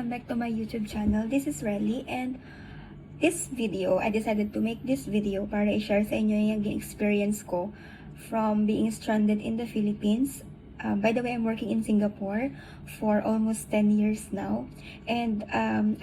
welcome back to my YouTube channel. This is Relly, and this video, I decided to make this video para i-share sa inyo yung experience ko from being stranded in the Philippines. By the way, I'm working in Singapore for almost 10 years now, and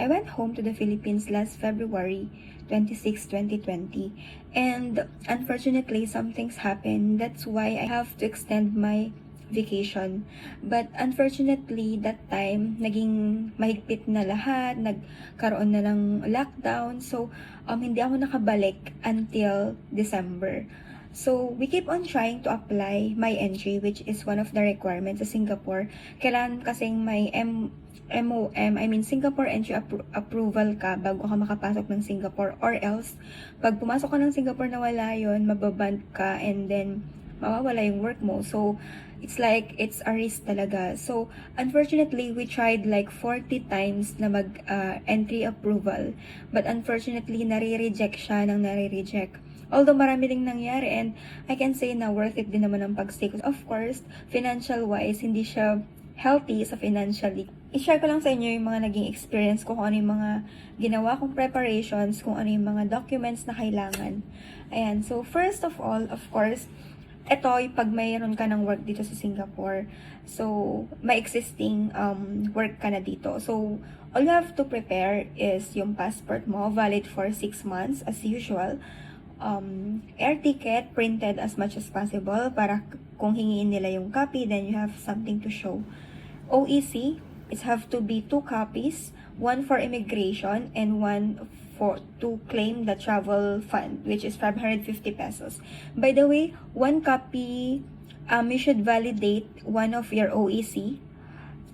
I went home to the Philippines last February 26, 2020, and unfortunately, some things happened. That's why I have to extend my vacation. But unfortunately, that time, naging mahigpit na lahat, nagkaroon na ng lockdown. So, hindi ako nakabalik until December. So, we keep on trying to apply my entry, which is one of the requirements sa Singapore. Kailangan kasing may MOM, I mean Singapore Entry Approval ka bago ka makapasok ng Singapore, or else, pag pumasok ka ng Singapore na wala yun, mababand ka, and then mawawala yung work mo. So, it's like, it's a risk talaga. So, unfortunately, we tried like 40 times na entry approval. But unfortunately, nare-reject siya ng nare-reject. Although marami ding nangyari, and I can say na worth it din naman ang pag-stay. Of course, financial-wise, hindi siya healthy sa financially. I-share ko lang sa inyo yung mga naging experience ko, kung ano yung mga ginawa kong preparations, kung ano yung mga documents na kailangan. Ayan, so first of all, of course, ito, pag mayroon ka ng work dito sa Singapore, so, may existing work ka na dito. So, all you have to prepare is yung passport mo, valid for 6 months, as usual. Air ticket, printed as much as possible, para kung hingiin nila yung copy, then you have something to show. OEC, it have to be 2 copies, one for immigration, and one to claim the travel fund, which is 550 pesos. By the way, 1 copy, you should validate one of your OEC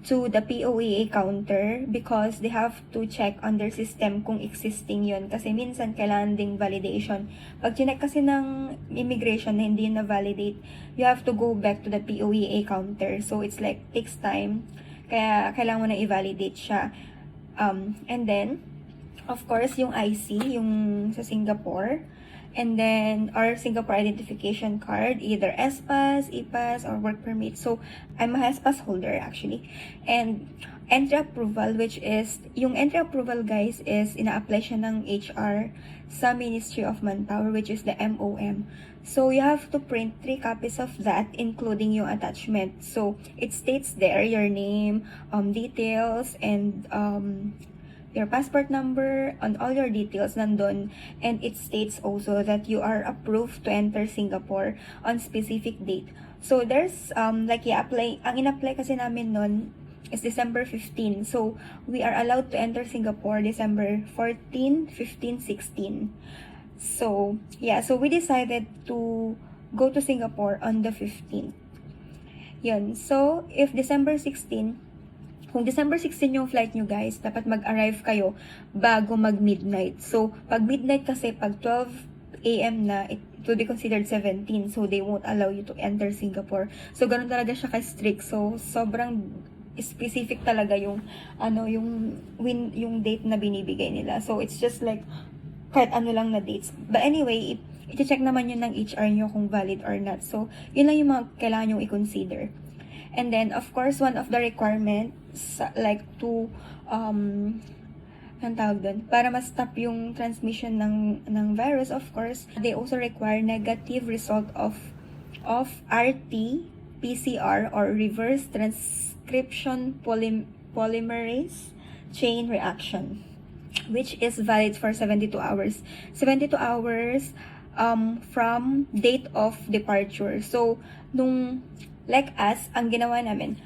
to the POEA counter, because they have to check on their system kung existing yun. Kasi minsan kailangan ding validation. Pag chinek kasi ng immigration na hindi na validate, you have to go back to the POEA counter. So it's like, takes time. Kaya kailangan mo na i-validate siya. And then, of course, yung IC, yung sa Singapore, and then our Singapore identification card, either SPAS, EPAS, or work permit. So, I'm a SPAS holder actually. And entry approval, which is, yung entry approval guys is, ina-apply siya ng HR sa Ministry of Manpower, which is the MOM. So, you have to print 3 copies of that, including yung attachment. So, it states there your name, details, and your passport number, and all your details nandun, and it states also that you are approved to enter Singapore on specific date. So there's like i-apply, ang in-apply kasi namin nun is December 15. So we are allowed to enter Singapore December 14, 15, 16. So yeah, so we decided to go to Singapore on the 15th. Yun. So if December 16, kung December 16 yung flight nyo guys, dapat mag-arrive kayo bago mag-midnight. So, pag midnight kasi, pag 12 a.m. na, it will be considered 17. So, they won't allow you to enter Singapore. So, ganun talaga siya ka-strict. So, sobrang specific talaga yung, yung date na binibigay nila. So, it's just like, kahit ano lang na dates. But anyway, i-check naman yun ng HR nyo kung valid or not. So, yun lang yung mga kailangan nyo i-consider. And then, of course, one of the requirements, like to, ang tawag doon, para ma-stop yung transmission ng virus, of course, they also require negative result of RT-PCR, or reverse transcription polymerase chain reaction, which is valid for 72 hours. 72 hours from date of departure. So, like us, ang ginawa namin,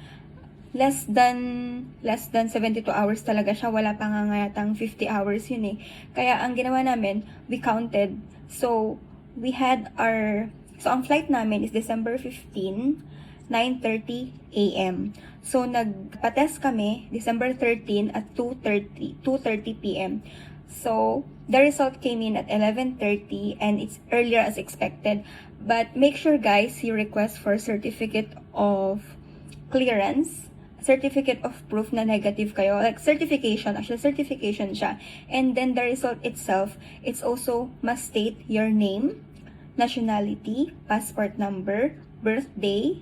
less than 72 hours talaga siya. Wala pa nga yatang 50 hours yun eh. Kaya ang ginawa namin, we counted. So, ang flight namin is December 15, 9:30 a.m. So, nagpa-test kami December 13 at 2:30 p.m. So, the result came in at 11:30, and it's earlier as expected. But make sure guys, you request for certificate of clearance, certificate of proof na negative kayo, like certification siya. And then the result itself, it's also must state your name, nationality, passport number, birthday,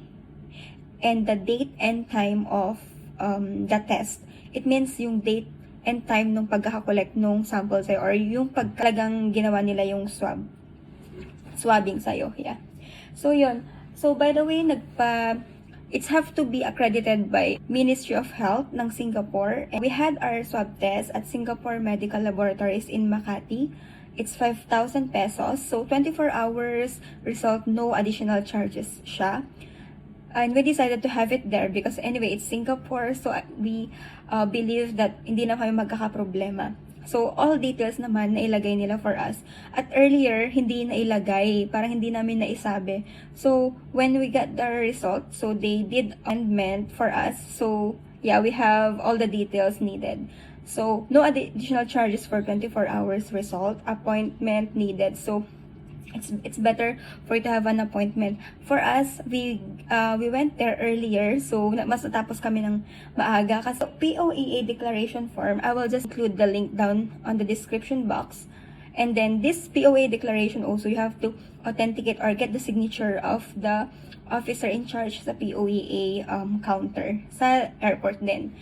and the date and time of the test. It means yung date and time nung pagkakakolect nung sample sa'yo or yung pagkalagang ginawa nila yung swabbing sa'yo. Yeah. So, yun. So, by the way, it's have to be accredited by Ministry of Health ng Singapore. And we had our swab test at Singapore Medical Laboratories in Makati. It's 5,000 pesos. So, 24 hours result, no additional charges siya. And we decided to have it there because anyway, it's Singapore. So, we believe that hindi na kami magkakaproblema. So, all details naman nailagay nila for us. At earlier, hindi nailagay. Parang hindi namin naisabi. So, when we got the result, so they did amendment for us. So, yeah, we have all the details needed. So, no additional charges for 24 hours result. Appointment needed. So, it's better for you to have an appointment. For us, we went there earlier, so mas natapos kami ng maaga. Kasi POEA Declaration form, I will just include the link down on the description box. And then this POEA declaration also, you have to authenticate or get the signature of the officer in charge sa POEA counter sa airport din.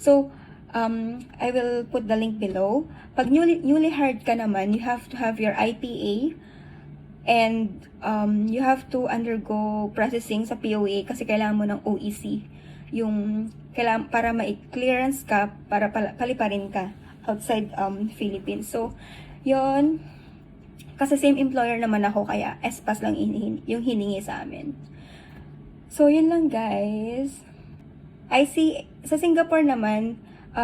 So, I will put the link below. Pag newly hired ka naman, you have to have your IPA. And you have to undergo processing sa POA kasi kailangan mo ng OEC. Yung kailangan para ma-clearance ka, para paliparin ka outside Philippines. So, yon kasi same employer naman ako, kaya SPAS lang yung hiningi sa amin. So, yun lang guys. Sa Singapore naman,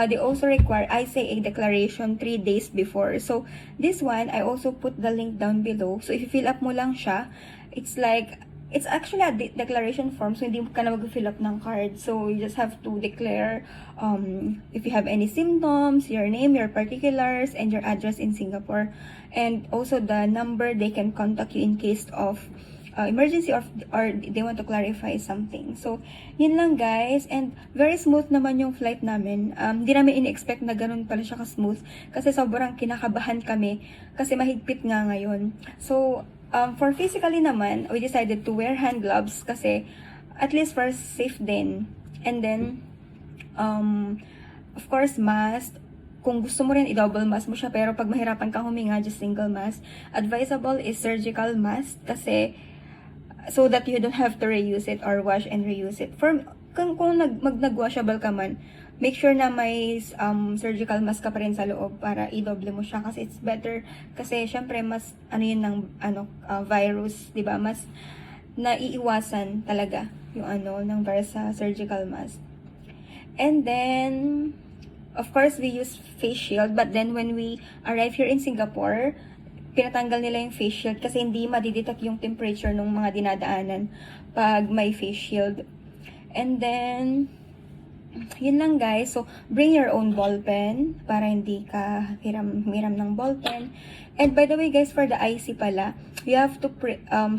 they also require ICA Declaration 3 days before. So, this one, I also put the link down below. So, if you fill up mo lang siya, it's actually a declaration form. So, hindi ka na mag-fill up ng card. So, you just have to declare if you have any symptoms, your name, your particulars, and your address in Singapore. And also the number they can contact you in case of emergency or they want to clarify something. So, yun lang guys. And very smooth naman yung flight namin. Di namin in-expect na ganun pala siya ka-smooth. Kasi sobrang kinakabahan kami. Kasi mahigpit nga ngayon. So, for physically naman, we decided to wear hand gloves. Kasi, at least for safe din. And then, of course, mask. Kung gusto mo rin, i-double mask mo siya. Pero pag mahirapan kang huminga, just single mask. Advisable is surgical mask. Kasi, so that you don't have to reuse it or wash and reuse it. Kung nag-washable ka man, make sure na may surgical mask ka pa rin sa loob para i-double mo siya kasi it's better. Kasi syempre mas yun ng virus, 'di ba? Mas naiiwasan talaga yung ng virus sa surgical mask. And then of course we use face shield, but then when we arrive here in Singapore, pinatanggal nila yung face shield kasi hindi madidetect yung temperature ng mga dinadaanan pag may face shield. And then, yun lang guys. So, bring your own ballpen para hindi ka hiram ng ballpen. And by the way guys, for the IC pala, you have to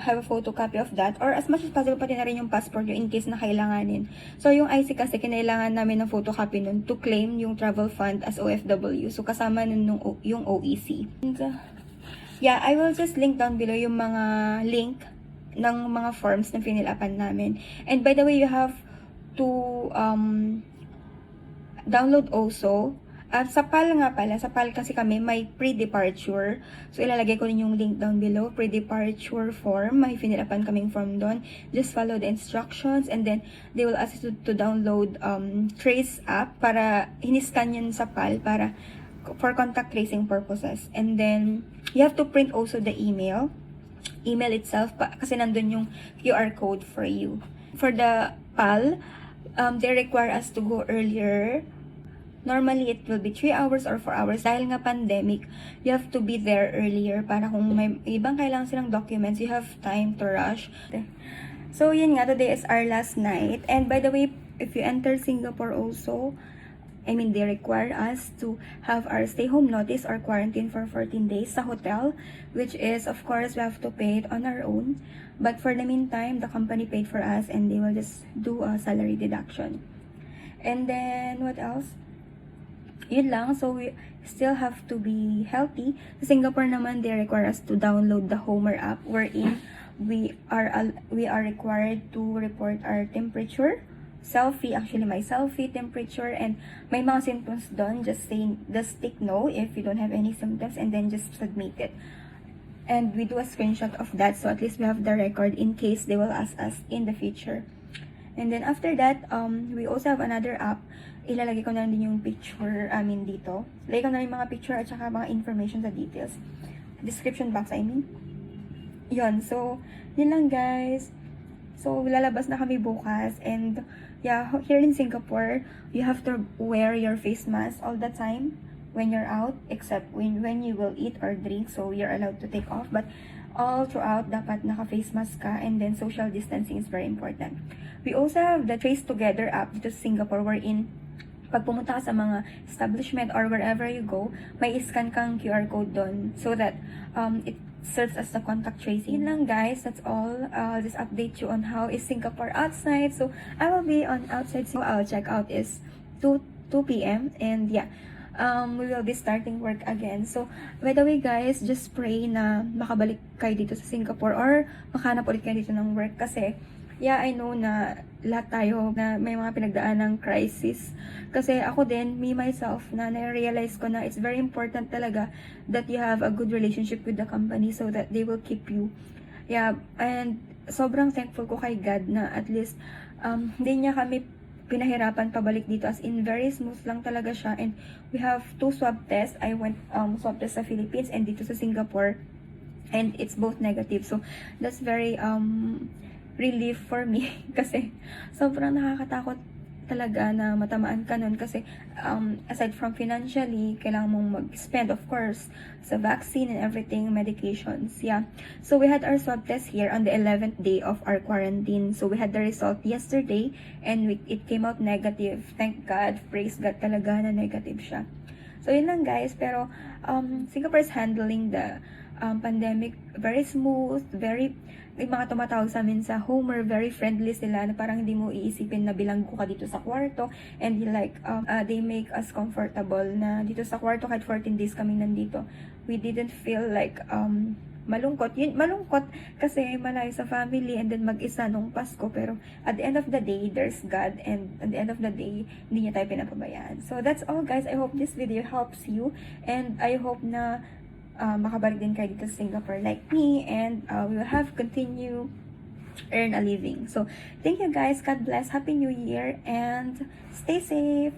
have a photocopy of that or as much as possible pati na rin yung passport yun in case na kailanganin. So, yung IC kasi kinailangan namin ng photocopy nun to claim yung travel fund as OFW. So, kasama nun yung OEC. And, yeah, I will just link down below yung mga link ng mga forms na finilapan namin. And by the way, you have to download also. Sa PAL nga pala, sa PAL kasi kami may pre-departure. So, ilalagay ko rin yung link down below. Pre-departure form. May finilapan kaming form doon. Just follow the instructions and then they will ask you to download Trace app para hiniscan yun sa PAL para for contact tracing purposes. And then, you have to print also the email itself kasi nandun yung QR code for you. For the PAL, they require us to go earlier. Normally, it will be 3 hours or 4 hours. Dahil nga pandemic, you have to be there earlier para kung may ibang kailangan silang documents, you have time to rush. So, yun nga, today is our last night. And by the way, if you enter Singapore also, they require us to have our stay home notice or quarantine for 14 days sa hotel, which is, of course, we have to pay it on our own. But for the meantime, the company paid for us and they will just do a salary deduction. And then, what else? Yun lang. So, we still have to be healthy. Sa Singapore naman, they require us to download the Homer app wherein we are required to report our temperature. selfie. Actually, my selfie, temperature, and may mga symptoms doon. Just take no if you don't have any symptoms, and then just submit it. And we do a screenshot of that, so at least we have the record in case they will ask us in the future. And then after that, we also have another app. Ilalagay ko na din yung picture, dito. Lagay ko na rin mga picture at saka mga information sa details. Description box, Yun, so, yun lang guys. So, lalabas na kami bukas. And, yeah, here in Singapore, you have to wear your face mask all the time when you're out, except when you will eat or drink, so you're allowed to take off. But all throughout, dapat naka-face mask ka, and then social distancing is very important. We also have the Trace Together app dito sa Singapore, wherein pag pumunta ka sa mga establishment or wherever you go, may scan kang QR code doon so that it serves as the contact tracing. Yun lang guys, that's all. I'll just update you on how is Singapore outside. So I will be on outside, so I'll check out is 2 p.m. and yeah, we will be starting work again. So, by the way guys, just pray na makabalik kayo dito sa Singapore or makahanap ulit kayo dito ng work kasi, yeah, I know na lahat tayo na may mga pinagdaan ng crisis. Kasi ako din, me myself, na na-realize ko na it's very important talaga that you have a good relationship with the company so that they will keep you. Yeah, and sobrang thankful ko kay God na at least hindi niya kami pinahirapan pabalik dito, as in very smooth lang talaga siya. And we have 2 swab tests. I went swab test sa Philippines and dito sa Singapore, and it's both negative, so that's very relief for me kasi sobrang nakakatakot talaga na matamaan ka nun kasi aside from financially, kailangan mong mag-spend of course sa vaccine and everything, medications, yeah. So we had our swab test here on the 11th day of our quarantine. So we had the result yesterday and it came out negative. Thank God, praise God talaga na negative siya. So yun lang guys, pero Singapore is handling the pandemic very smooth, very, may mga tumatawag sa amin sa Homer, very friendly sila, na parang hindi mo iisipin na bilanggo ka dito sa kwarto, and they make us comfortable na dito sa kwarto kahit 14 days kami nandito. We didn't feel like malungkot. Malungkot kasi malayo sa family and then mag-isa nung Pasko, pero at the end of the day, there's God, and at the end of the day, hindi niya tayo pinapabayaan. So that's all guys. I hope this video helps you, and I hope na makabalik din kayo dito sa Singapore like me, and we will have continue earn a living. So thank you guys, God bless, Happy New Year, and stay safe.